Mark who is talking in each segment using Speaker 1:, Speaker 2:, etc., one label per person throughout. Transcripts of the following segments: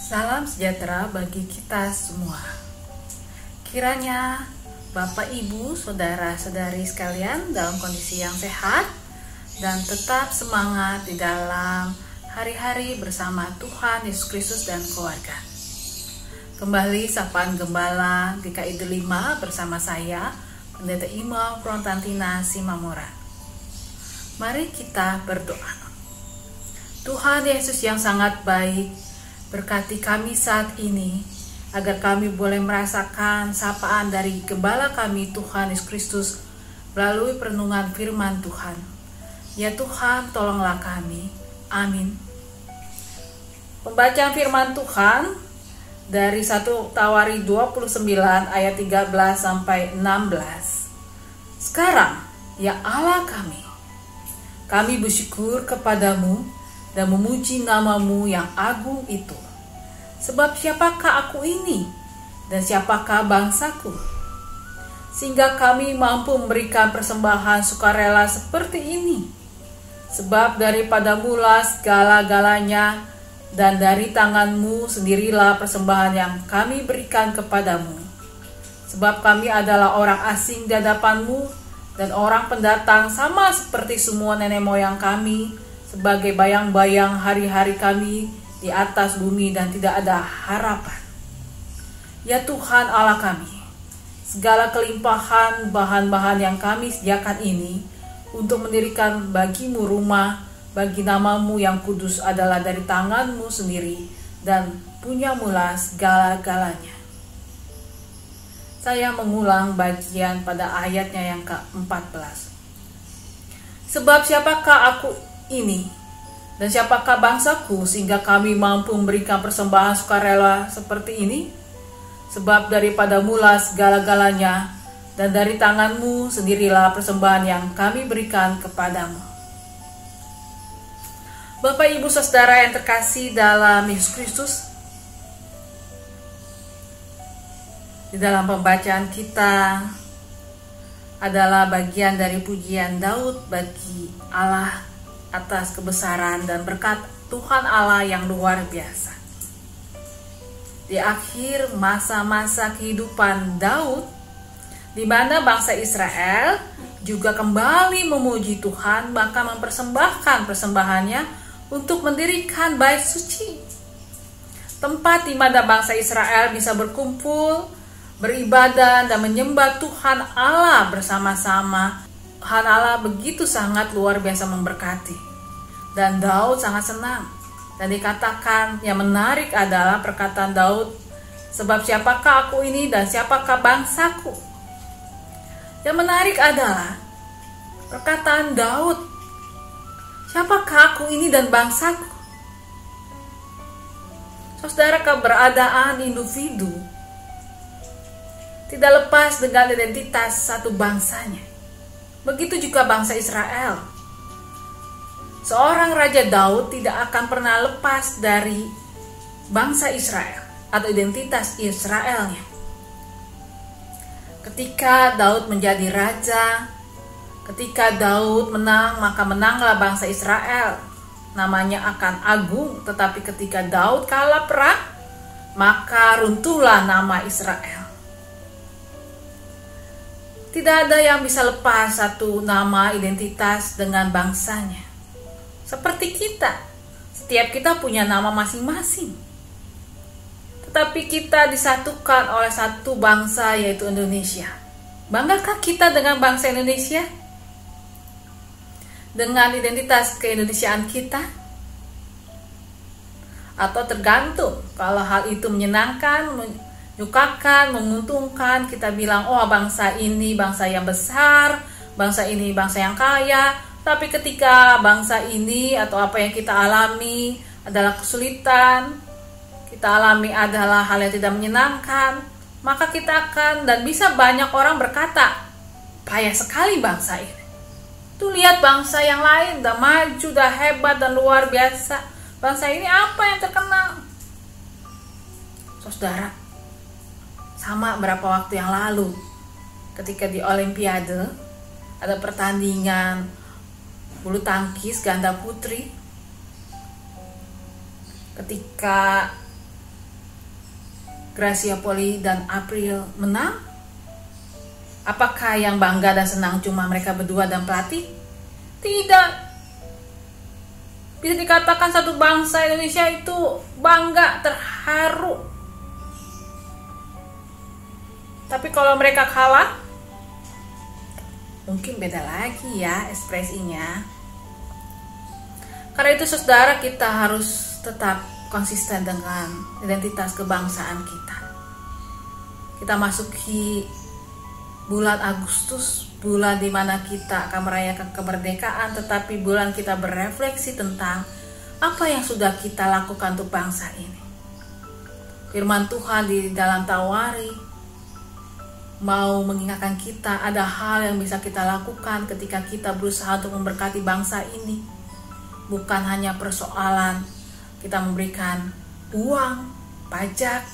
Speaker 1: Salam sejahtera bagi kita semua. Kiranya Bapak, Ibu, Saudara-saudari sekalian dalam kondisi yang sehat dan tetap semangat di dalam hari-hari bersama Tuhan Yesus Kristus dan keluarga. Kembali Sapaan Gembala GKI 5 bersama saya, Pendeta Imam Frontantina Simamora. Mari kita berdoa. Tuhan Yesus yang sangat baik, berkati kami saat ini, agar kami boleh merasakan sapaan dari Gembala kami Tuhan Yesus Kristus melalui perenungan firman Tuhan. Ya Tuhan, tolonglah kami. Amin. Pembacaan firman Tuhan dari 1 Tawari 29 ayat 13 sampai 16. Sekarang, ya Allah kami bersyukur kepadamu dan memuji namamu yang agung itu. Sebab siapakah aku ini dan siapakah bangsaku, sehingga kami mampu memberikan persembahan sukarela seperti ini. Sebab daripadamulah segala-galanya, dan dari tanganmu sendirilah persembahan yang kami berikan kepadamu. Sebab kami adalah orang asing di hadapanmu dan orang pendatang, sama seperti semua nenek moyang kami, sebagai bayang-bayang hari-hari kami di atas bumi dan tidak ada harapan. Ya Tuhan Allah kami, segala kelimpahan bahan-bahan yang kami sediakan ini untuk mendirikan bagimu rumah bagi namamu yang kudus adalah dari tanganmu sendiri, dan punyamulah segala-galanya. Saya mengulang bagian pada ayatnya yang ke-14. Sebab siapakah aku ini dan siapakah bangsaku, sehingga kami mampu memberikan persembahan sukarela seperti ini? Sebab daripadamulah segala-galanya, dan dari tanganmu sendirilah persembahan yang kami berikan kepadamu. Bapak, Ibu, Saudara yang terkasih dalam Yesus Kristus, di dalam pembacaan kita adalah bagian dari pujian Daud bagi Allah atas kebesaran dan berkat Tuhan Allah yang luar biasa. Di akhir masa-masa kehidupan Daud, di mana bangsa Israel juga kembali memuji Tuhan, maka mempersembahkan persembahannya untuk mendirikan bait suci, tempat di mana bangsa Israel bisa berkumpul, beribadah dan menyembah Tuhan Allah bersama-sama. Tuhan Allah begitu sangat luar biasa memberkati, dan Daud sangat senang. Dan dikatakan yang menarik adalah perkataan Daud, sebab siapakah aku ini dan siapakah bangsaku. Yang menarik adalah perkataan Daud, siapakah aku ini dan bangsaku. Saudara, keberadaan individu tidak lepas dengan identitas satu bangsanya. Begitu juga bangsa Israel. Seorang Raja Daud tidak akan pernah lepas dari bangsa Israel atau identitas Israelnya. Ketika Daud menjadi raja, ketika Daud menang, maka menanglah bangsa Israel. Namanya akan agung, tetapi ketika Daud kalah perang, maka runtuhlah nama Israel. Tidak ada yang bisa lepas satu nama identitas dengan bangsanya. Seperti kita, setiap kita punya nama masing-masing. Tetapi kita disatukan oleh satu bangsa, yaitu Indonesia. Banggakah kita dengan bangsa Indonesia? Dengan identitas keindonesiaan kita? Atau tergantung, kalau hal itu menyenangkan, menyukakan, menguntungkan, kita bilang, oh bangsa ini bangsa yang besar, bangsa ini bangsa yang kaya. Tapi ketika bangsa ini atau apa yang kita alami adalah kesulitan, kita alami adalah hal yang tidak menyenangkan, maka kita akan, dan bisa banyak orang berkata, payah sekali bangsa ini. Tuh lihat bangsa yang lain, udah maju, udah hebat dan luar biasa. Bangsa ini apa yang terkenal? Saudara, sama berapa waktu yang lalu, ketika di Olimpiade ada pertandingan bulu tangkis ganda putri, ketika Gracia Poli dan April menang? Apakah yang bangga dan senang cuma mereka berdua dan pelatih? Tidak. Bisa dikatakan satu bangsa Indonesia itu bangga, terharu. Tapi kalau mereka kalah, mungkin beda lagi ya ekspresinya. Karena itu saudara, kita harus tetap konsisten dengan identitas kebangsaan kita. Kita masuki bulan Agustus, bulan dimana kita akan merayakan kemerdekaan, tetapi bulan kita berefleksi tentang apa yang sudah kita lakukan untuk bangsa ini. Firman Tuhan di dalam Tawari mau mengingatkan kita ada hal yang bisa kita lakukan ketika kita berusaha untuk memberkati bangsa ini. Bukan hanya persoalan kita memberikan uang, pajak,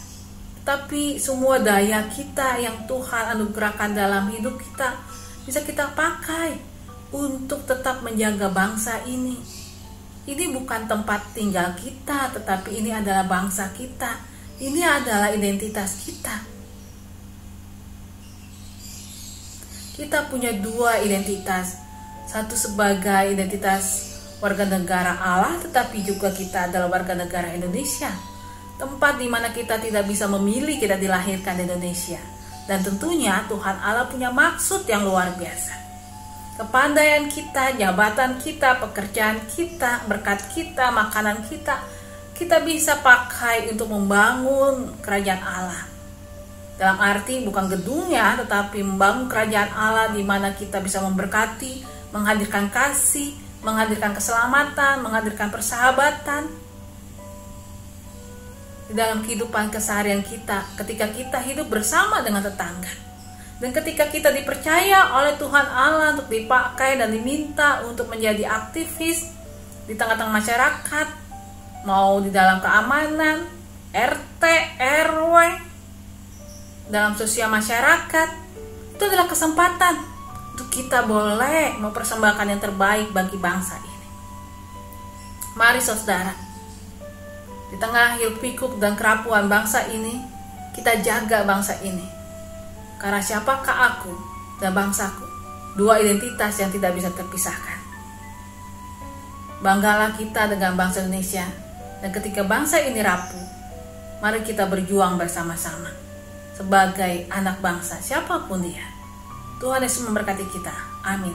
Speaker 1: tapi semua daya kita yang Tuhan anugerahkan dalam hidup kita bisa kita pakai untuk tetap menjaga bangsa ini. Ini bukan tempat tinggal kita, tetapi ini adalah bangsa kita. Ini adalah identitas kita. Kita punya dua identitas. Satu sebagai identitas warga negara Allah, tetapi juga kita adalah warga negara Indonesia. Tempat di mana kita tidak bisa memilih, kita dilahirkan di Indonesia. Dan tentunya Tuhan Allah punya maksud yang luar biasa. Kepandaian kita, jabatan kita, pekerjaan kita, berkat kita, makanan kita, kita bisa pakai untuk membangun kerajaan Allah. Dalam arti bukan gedungnya, tetapi membangun kerajaan Allah di mana kita bisa memberkati, menghadirkan kasih, menghadirkan keselamatan, menghadirkan persahabatan di dalam kehidupan keseharian kita ketika kita hidup bersama dengan tetangga. Dan ketika kita dipercaya oleh Tuhan Allah untuk dipakai dan diminta untuk menjadi aktivis di tengah-tengah masyarakat, mau di dalam keamanan, RT, RW, dalam sosial masyarakat, itu adalah kesempatan untuk kita boleh mempersembahkan yang terbaik bagi bangsa ini. Mari saudara, di tengah hiruk pikuk dan kerapuan bangsa ini, kita jaga bangsa ini. Karena siapakah aku dan bangsaku? Dua identitas yang tidak bisa terpisahkan. Banggalah kita dengan bangsa Indonesia. Dan ketika bangsa ini rapuh, mari kita berjuang bersama-sama sebagai anak bangsa, siapapun dia. Tuhan Yesus memberkati kita. Amin.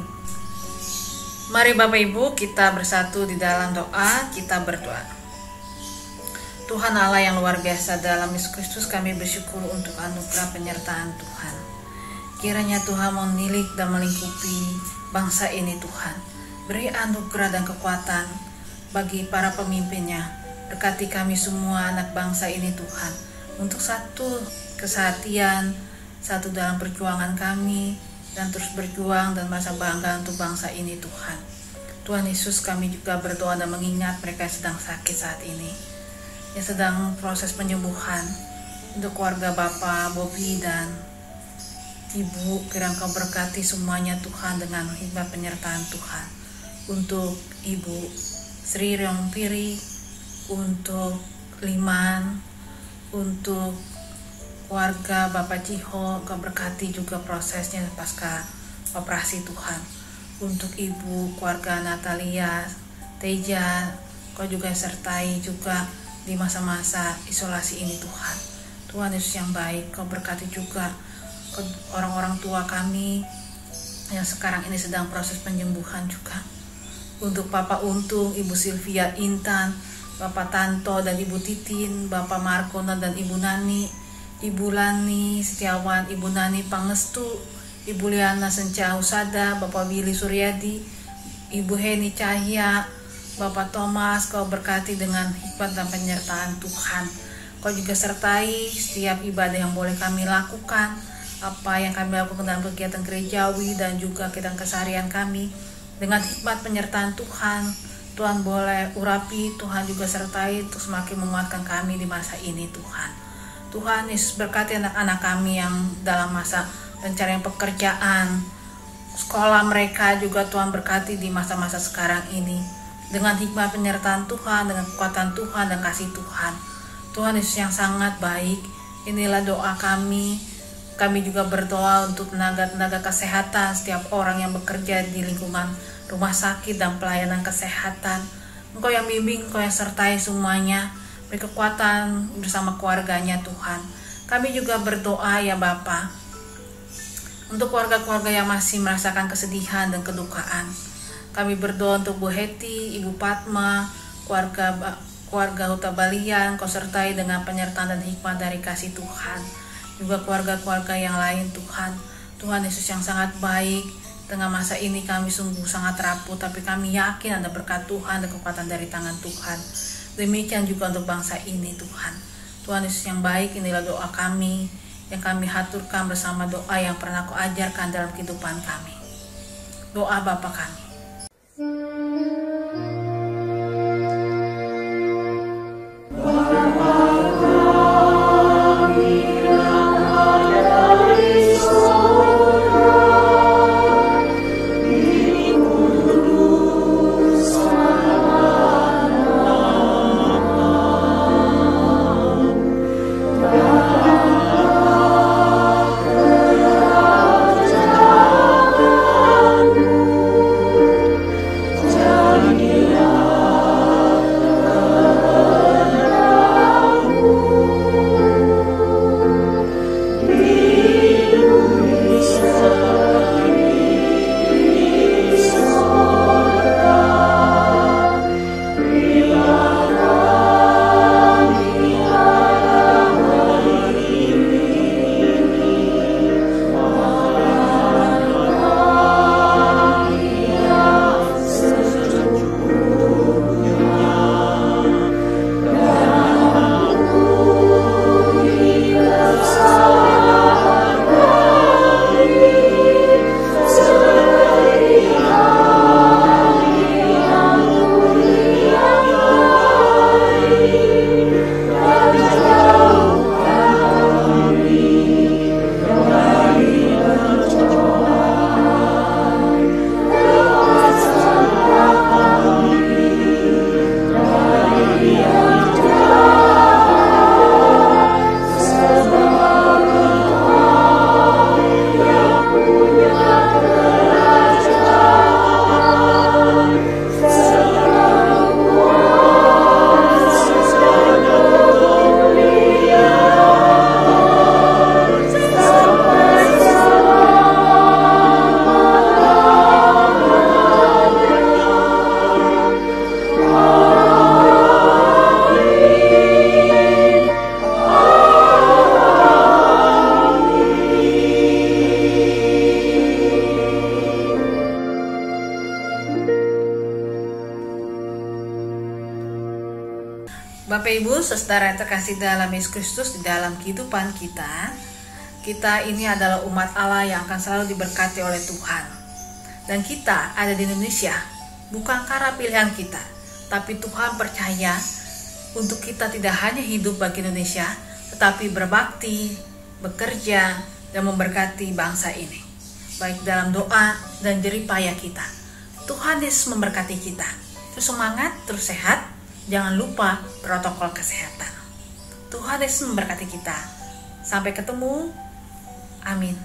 Speaker 1: Mari Bapak Ibu, kita bersatu di dalam doa, kita berdoa. Tuhan Allah yang luar biasa, dalam Yesus Kristus kami bersyukur untuk anugerah penyertaan Tuhan. Kiranya Tuhan menilik dan melingkupi bangsa ini Tuhan. Beri anugerah dan kekuatan bagi para pemimpinnya. Berkati kami semua anak bangsa ini Tuhan. Untuk satu kesehatian, satu dalam perjuangan kami, dan terus berjuang dan merasa bangga untuk bangsa ini Tuhan. Tuhan Yesus, kami juga berdoa dan mengingat mereka yang sedang sakit saat ini, yang sedang proses penyembuhan. Untuk keluarga Bapak Bobby dan Ibu, kiranya Kau berkati semuanya Tuhan dengan hikmat penyertaan Tuhan. Untuk Ibu Sri Rongpiri, untuk Liman, untuk keluarga Bapak Ciho, Kau berkati juga prosesnya pasca operasi Tuhan. Untuk Ibu keluarga Natalia, Teja, Kau juga sertai juga di masa-masa isolasi ini Tuhan. Tuhan Yesus yang baik, Kau berkati juga orang-orang tua kami yang sekarang ini sedang proses penyembuhan juga. Untuk Papa Untung, Ibu Sylvia Intan, Bapak Tanto dan Ibu Titin, Bapak Markona dan Ibu Nani, Ibu Lani Setiawan, Ibu Nani Pangestu, Ibu Liana Senca Husada, Bapak Willy Suryadi, Ibu Heni Cahya, Bapak Thomas, Kau berkati dengan hikmat dan penyertaan Tuhan. Kau juga sertai setiap ibadah yang boleh kami lakukan, apa yang kami lakukan dalam kegiatan gerejawi dan juga kegiatan keseharian kami. Dengan hikmat penyertaan Tuhan, Tuhan boleh urapi, Tuhan juga sertai untuk semakin menguatkan kami di masa ini Tuhan. Tuhan Yesus berkati anak-anak kami yang dalam masa pencarian pekerjaan, sekolah mereka juga Tuhan berkati di masa-masa sekarang ini. Dengan hikmat penyertaan Tuhan, dengan kekuatan Tuhan dan kasih Tuhan. Tuhan Yesus yang sangat baik, inilah doa kami. Kami juga berdoa untuk tenaga-tenaga kesehatan, setiap orang yang bekerja di lingkungan rumah sakit dan pelayanan kesehatan. Engkau yang bimbing, Engkau yang sertai semuanya, beri kekuatan bersama keluarganya Tuhan. Kami juga berdoa ya Bapa, untuk keluarga-keluarga yang masih merasakan kesedihan dan kedukaan. Kami berdoa untuk Bu Heti, Ibu Padma, keluarga Huta Balian, Kau sertai dengan penyertaan dan hikmat dari kasih Tuhan. Juga keluarga-keluarga yang lain Tuhan. Tuhan Yesus yang sangat baik. Tengah masa ini kami sungguh sangat rapuh, tapi kami yakin ada berkat Tuhan dan kekuatan dari tangan Tuhan. Demikian juga untuk bangsa ini Tuhan. Tuhan Yesus yang baik, inilah doa kami yang kami haturkan bersama doa yang pernah Kau ajarkan dalam kehidupan kami. Doa Bapa kami. Bapak Ibu, saudara yang terkasih dalam Yesus Kristus, di dalam kehidupan kita ini adalah umat Allah yang akan selalu diberkati oleh Tuhan. Dan kita ada di Indonesia bukan karena pilihan kita, tapi Tuhan percaya untuk kita tidak hanya hidup bagi Indonesia, tetapi berbakti, bekerja, dan memberkati bangsa ini, baik dalam doa dan jerih payah kita. Tuhan Yesus memberkati kita. Terus semangat, terus sehat. Jangan lupa protokol kesehatan. Tuhan Yesus memberkati kita. Sampai ketemu. Amin.